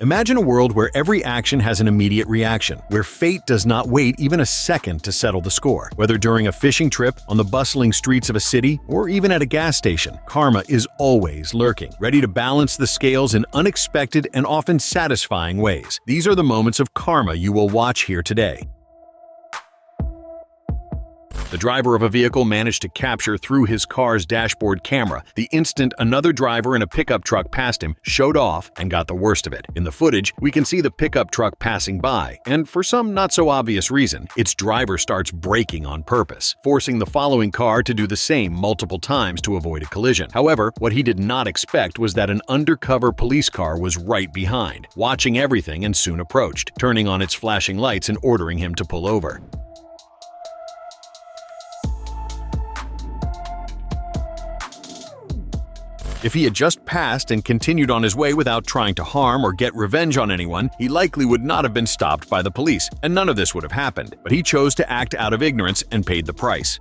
Imagine a world where every action has an immediate reaction, where fate does not wait even a second to settle the score. Whether during a fishing trip, on the bustling streets of a city, or even at a gas station, karma is always lurking, ready to balance the scales in unexpected and often satisfying ways. These are the moments of karma you will watch here today. The driver of a vehicle managed to capture through his car's dashboard camera the instant another driver in a pickup truck passed him, showed off, and got the worst of it. In the footage, we can see the pickup truck passing by, and for some not-so-obvious reason, its driver starts braking on purpose, forcing the following car to do the same multiple times to avoid a collision. However, what he did not expect was that an undercover police car was right behind, watching everything and soon approached, turning on its flashing lights and ordering him to pull over. If he had just passed and continued on his way without trying to harm or get revenge on anyone, he likely would not have been stopped by the police, and none of this would have happened. But he chose to act out of ignorance and paid the price.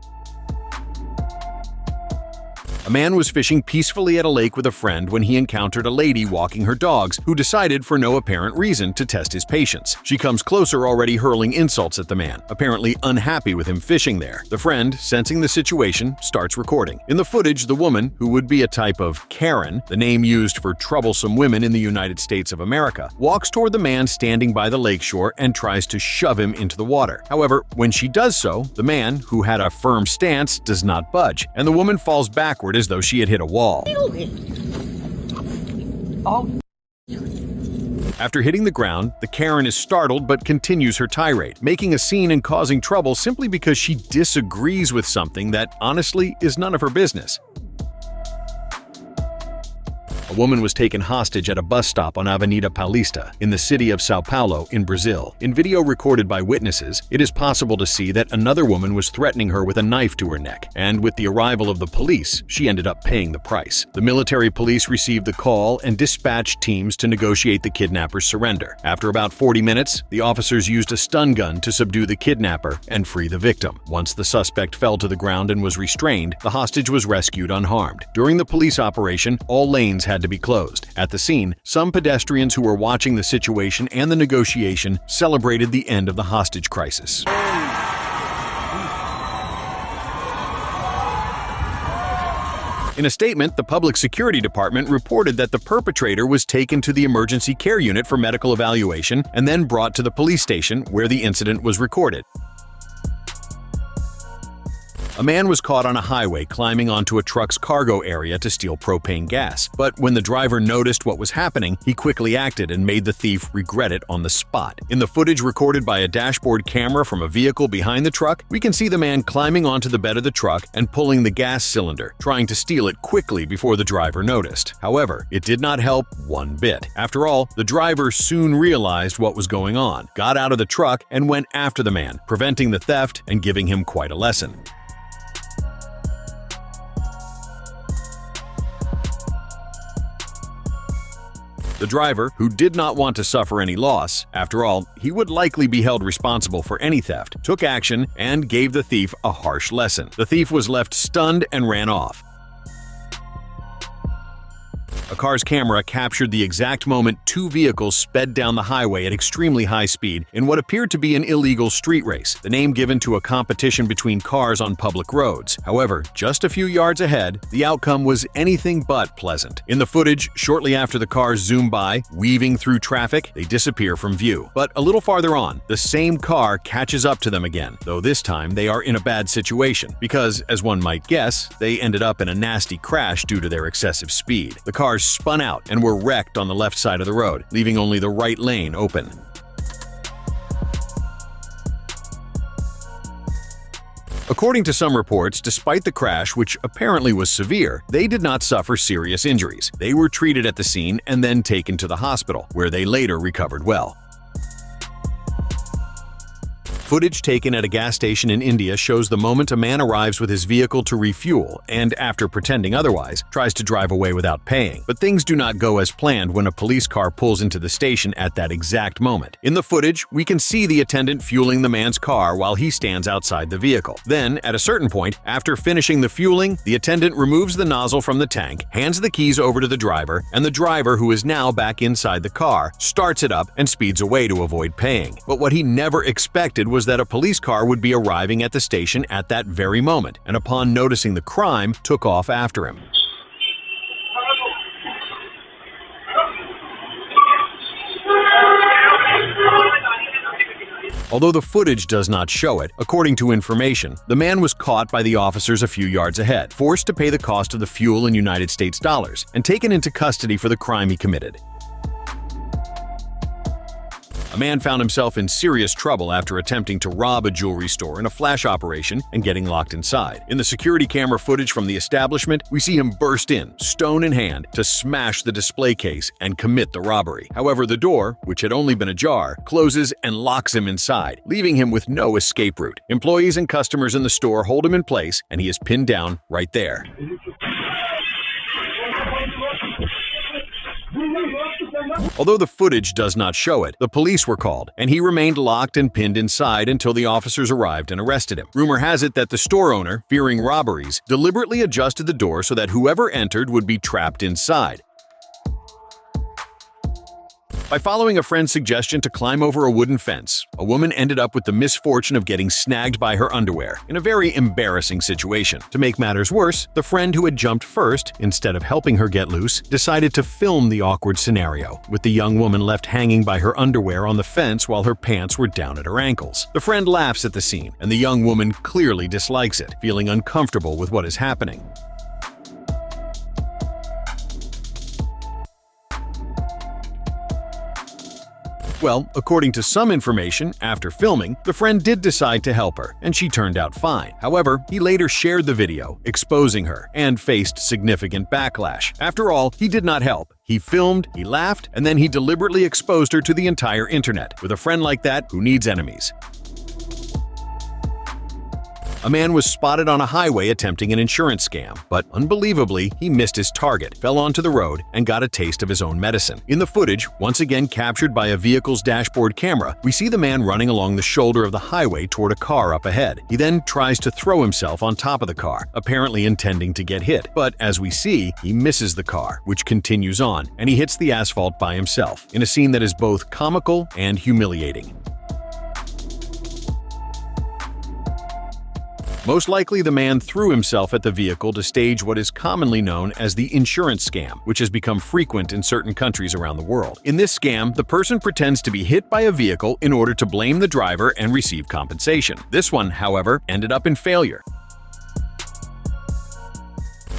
A man was fishing peacefully at a lake with a friend when he encountered a lady walking her dogs who decided for no apparent reason to test his patience. She comes closer, already hurling insults at the man, apparently unhappy with him fishing there. The friend, sensing the situation, starts recording. In the footage, the woman, who would be a type of Karen, the name used for troublesome women in the United States of America, walks toward the man standing by the lakeshore and tries to shove him into the water. However, when she does so, the man, who had a firm stance, does not budge, and the woman falls backward as though she had hit a wall. After hitting the ground, the Karen is startled but continues her tirade, making a scene and causing trouble simply because she disagrees with something that, honestly, is none of her business. A woman was taken hostage at a bus stop on Avenida Paulista in the city of São Paulo in Brazil. In video recorded by witnesses, it is possible to see that another woman was threatening her with a knife to her neck, and with the arrival of the police, she ended up paying the price. The military police received the call and dispatched teams to negotiate the kidnapper's surrender. After about 40 minutes, the officers used a stun gun to subdue the kidnapper and free the victim. Once the suspect fell to the ground and was restrained, the hostage was rescued unharmed. During the police operation, all lanes had to be closed. At the scene, some pedestrians who were watching the situation and the negotiation celebrated the end of the hostage crisis. In a statement, the Public Security Department reported that the perpetrator was taken to the emergency care unit for medical evaluation and then brought to the police station where the incident was recorded. A man was caught on a highway climbing onto a truck's cargo area to steal propane gas. But when the driver noticed what was happening, he quickly acted and made the thief regret it on the spot. In the footage recorded by a dashboard camera from a vehicle behind the truck, we can see the man climbing onto the bed of the truck and pulling the gas cylinder, trying to steal it quickly before the driver noticed. However, it did not help one bit. After all, the driver soon realized what was going on, got out of the truck, and went after the man, preventing the theft and giving him quite a lesson. The driver, who did not want to suffer any loss, after all, he would likely be held responsible for any theft, took action and gave the thief a harsh lesson. The thief was left stunned and ran off. A car's camera captured the exact moment two vehicles sped down the highway at extremely high speed in what appeared to be an illegal street race, the name given to a competition between cars on public roads. However, just a few yards ahead, the outcome was anything but pleasant. In the footage, shortly after the cars zoom by, weaving through traffic, they disappear from view. But a little farther on, the same car catches up to them again, though this time they are in a bad situation because, as one might guess, they ended up in a nasty crash due to their excessive speed. The cars spun out and were wrecked on the left side of the road, leaving only the right lane open. According to some reports, despite the crash, which apparently was severe, they did not suffer serious injuries. They were treated at the scene and then taken to the hospital, where they later recovered well. Footage taken at a gas station in India shows the moment a man arrives with his vehicle to refuel and, after pretending otherwise, tries to drive away without paying. But things do not go as planned when a police car pulls into the station at that exact moment. In the footage, we can see the attendant fueling the man's car while he stands outside the vehicle. Then, at a certain point, after finishing the fueling, the attendant removes the nozzle from the tank, hands the keys over to the driver, and the driver, who is now back inside the car, starts it up and speeds away to avoid paying. But what he never expected was that a police car would be arriving at the station at that very moment, and upon noticing the crime, took off after him. Although the footage does not show it, according to information, the man was caught by the officers a few yards ahead, forced to pay the cost of the fuel in United States dollars, and taken into custody for the crime he committed. A man found himself in serious trouble after attempting to rob a jewelry store in a flash operation and getting locked inside. In the security camera footage from the establishment, we see him burst in, stone in hand, to smash the display case and commit the robbery. However, the door, which had only been ajar, closes and locks him inside, leaving him with no escape route. Employees and customers in the store hold him in place, and he is pinned down right there. Although the footage does not show it, the police were called, and he remained locked and pinned inside until the officers arrived and arrested him. Rumor has it that the store owner, fearing robberies, deliberately adjusted the door so that whoever entered would be trapped inside. By following a friend's suggestion to climb over a wooden fence, a woman ended up with the misfortune of getting snagged by her underwear in a very embarrassing situation. To make matters worse, the friend who had jumped first, instead of helping her get loose, decided to film the awkward scenario, with the young woman left hanging by her underwear on the fence while her pants were down at her ankles. The friend laughs at the scene, and the young woman clearly dislikes it, feeling uncomfortable with what is happening. Well, according to some information, after filming, the friend did decide to help her, and she turned out fine. However, he later shared the video, exposing her, and faced significant backlash. After all, he did not help. He filmed, he laughed, and then he deliberately exposed her to the entire internet. With a friend like that, who needs enemies? A man was spotted on a highway attempting an insurance scam, but unbelievably, he missed his target, fell onto the road, and got a taste of his own medicine. In the footage, once again captured by a vehicle's dashboard camera, we see the man running along the shoulder of the highway toward a car up ahead. He then tries to throw himself on top of the car, apparently intending to get hit. But as we see, he misses the car, which continues on, and he hits the asphalt by himself, in a scene that is both comical and humiliating. Most likely, the man threw himself at the vehicle to stage what is commonly known as the insurance scam, which has become frequent in certain countries around the world. In this scam, the person pretends to be hit by a vehicle in order to blame the driver and receive compensation. This one, however, ended up in failure.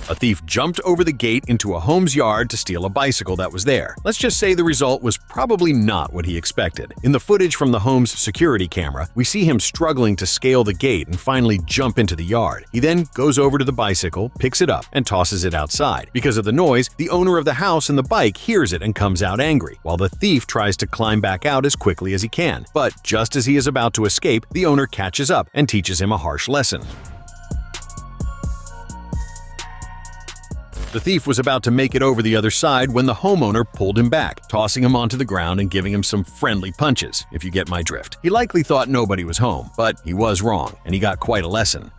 A thief jumped over the gate into a home's yard to steal a bicycle that was there. Let's just say the result was probably not what he expected. In the footage from the home's security camera, we see him struggling to scale the gate and finally jump into the yard. He then goes over to the bicycle, picks it up, and tosses it outside. Because of the noise, the owner of the house and the bike hears it and comes out angry, while the thief tries to climb back out as quickly as he can. But just as he is about to escape, the owner catches up and teaches him a harsh lesson. The thief was about to make it over the other side when the homeowner pulled him back, tossing him onto the ground and giving him some friendly punches, if you get my drift. He likely thought nobody was home, but he was wrong, and he got quite a lesson.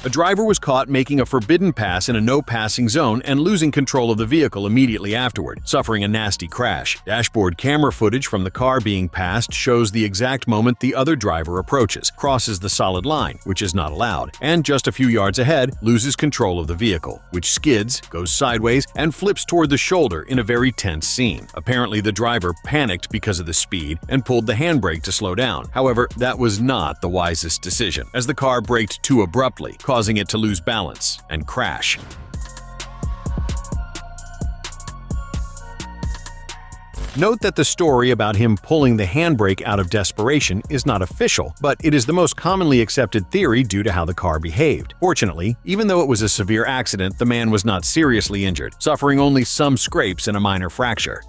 A driver was caught making a forbidden pass in a no-passing zone and losing control of the vehicle immediately afterward, suffering a nasty crash. Dashboard camera footage from the car being passed shows the exact moment the other driver approaches, crosses the solid line, which is not allowed, and just a few yards ahead, loses control of the vehicle, which skids, goes sideways, and flips toward the shoulder in a very tense scene. Apparently, the driver panicked because of the speed and pulled the handbrake to slow down. However, that was not the wisest decision, as the car braked too abruptly, causing it to lose balance and crash. Note that the story about him pulling the handbrake out of desperation is not official, but it is the most commonly accepted theory due to how the car behaved. Fortunately, even though it was a severe accident, the man was not seriously injured, suffering only some scrapes and a minor fracture.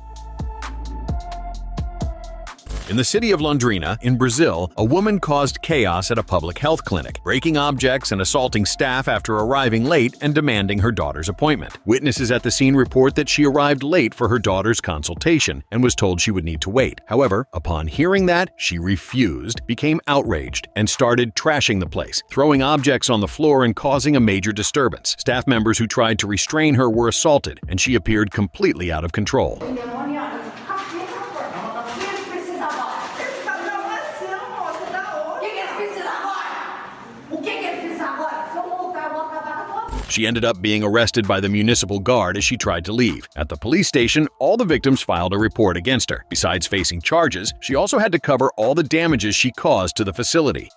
In the city of Londrina, in Brazil, a woman caused chaos at a public health clinic, breaking objects and assaulting staff after arriving late and demanding her daughter's appointment. Witnesses at the scene report that she arrived late for her daughter's consultation and was told she would need to wait. However, upon hearing that, she refused, became outraged, and started trashing the place, throwing objects on the floor and causing a major disturbance. Staff members who tried to restrain her were assaulted, and she appeared completely out of control. She ended up being arrested by the municipal guard as she tried to leave. At the police station, all the victims filed a report against her. Besides facing charges, she also had to cover all the damages she caused to the facility.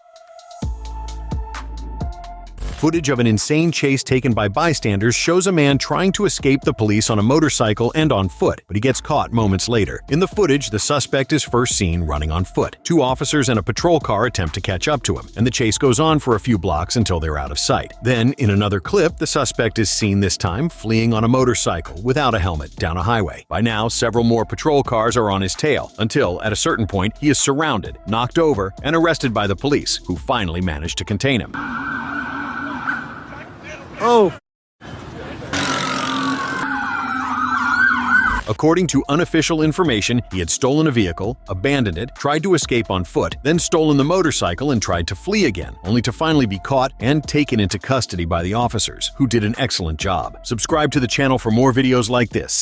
Footage of an insane chase taken by bystanders shows a man trying to escape the police on a motorcycle and on foot, but he gets caught moments later. In the footage, the suspect is first seen running on foot. Two officers and a patrol car attempt to catch up to him, and the chase goes on for a few blocks until they're out of sight. Then, in another clip, the suspect is seen this time fleeing on a motorcycle without a helmet down a highway. By now, several more patrol cars are on his tail, until, at a certain point, he is surrounded, knocked over, and arrested by the police, who finally manage to contain him. Oh. According to unofficial information, he had stolen a vehicle, abandoned it, tried to escape on foot, then stolen the motorcycle and tried to flee again, only to finally be caught and taken into custody by the officers, who did an excellent job. Subscribe to the channel for more videos like this.